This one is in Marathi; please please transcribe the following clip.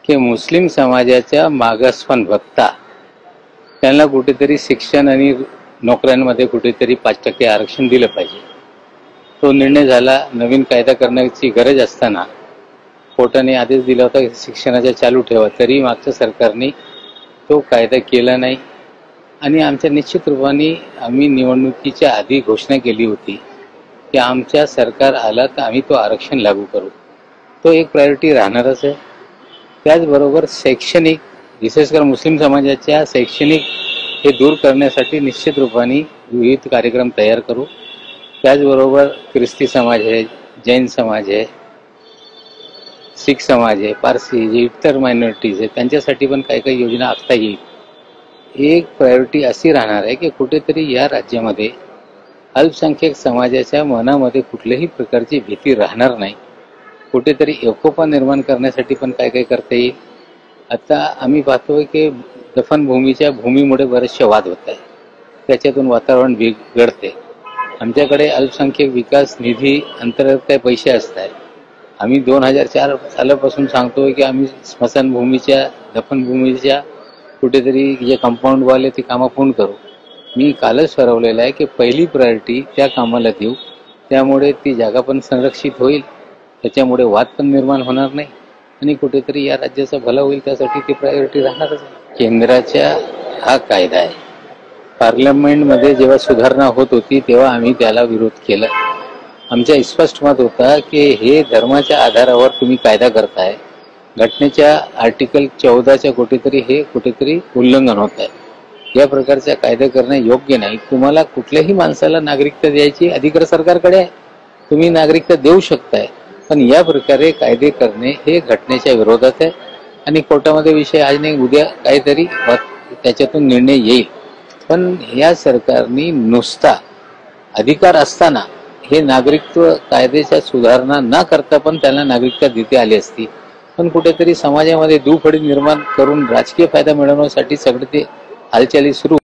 की मुस्लिम समाजाच्या मागासपण बघता त्यांना कुठेतरी शिक्षण आणि नोकऱ्यांमध्ये कुठेतरी 5% आरक्षण दिलं पाहिजे। तो निर्णय झाला। नवीन कायदा करण्याची गरज असताना कोर्टाने आदेश दिला होता की शिक्षणाचा चालू ठेवा, तरी मागच्या सरकारने तो कायदा केला नाही। आणि आमच्या निश्चित रूपाने आम्ही निवडणुकीच्या आधी घोषणा केली होती की आमच्या सरकार आला तर आम्ही तो आरक्षण लागू करू। तो एक प्रायोरिटी राहणारच आहे। त्याचबरोबर शैक्षणिक, विशेषकर मुस्लिम समाजाच्या शैक्षणिक हे दूर करण्यासाठी निश्चित रूपाने विविध कार्यक्रम तयार करू। त्याचबरोबर ख्रिस्ती समाज आहे, जैन समाज आहे, सिख समाज आहे, पारसी जे इतर मायनॉरिटीज आहेत त्यांच्यासाठी पण काही काही योजना आखता येईल। एक प्रायोरिटी अशी राहणार आहे की कुठेतरी या राज्यामध्ये अल्पसंख्याक समाजाच्या मनामध्ये कुठल्याही प्रकारची भीती राहणार नाही। कुठेतरी एकोपा निर्माण करण्यासाठी पण काय काय करता येईल। आता आम्ही पाहतोय की दफनभूमीच्या भूमीमुळे बरेचसे वाद होत आहे, त्याच्यातून वातावरण बिघडते। आमच्याकडे अल्पसंख्याक विकास निधी अंतर्गत काही पैसे असतात। आम्ही 2004 सालापासून सांगतोय की आम्ही स्मशानभूमीच्या, दफनभूमीच्या कुठेतरी जे कंपाऊंड वाले ते कामं पूर्ण करू। मी कालच ठरवलेलं आहे की पहिली प्रायोरिटी त्या कामाला देऊ, त्यामुळे ती जागा पण संरक्षित होईल, त्याच्यामुळे वाद पण निर्माण होणार नाही आणि कुठेतरी या राज्याचा भला होईल, त्यासाठी ती प्रायोरिटी राहणारच आहे। केंद्राचा हा कायदा आहे। पार्लमेंटमध्ये जेव्हा सुधारणा होत होती तेव्हा आम्ही त्याला विरोध केला। आमचा स्पष्ट मत होता की हे धर्माच्या आधारावर तुम्ही कायदा करताय, घटनेच्या आर्टिकल 14च्या कुठेतरी उल्लंघन होत आहे। या प्रकारचा कायदा करणे योग्य नाही। तुम्हाला कुठल्याही माणसाला नागरिकता द्यायची अधिकार सरकारकडे आहे, तुम्ही नागरिकता देऊ शकताय, पण या प्रकारे कायदे करणे हे घटनेच्या विरोधात आहे आणि कोर्टामध्ये विषय आज नाही उद्या काहीतरी त्याच्यातून निर्णय येईल। पण या सरकारने नुसता अधिकार असताना हे नागरिकत्व कायद्याच्या सुधारणा न करता पण त्यांना नागरिकता देता आली असती, पण कुठेतरी समाजामध्ये दुफळी निर्माण करून राजकीय फायदा मिळवण्यासाठी सगळे ते हालचाली सुरू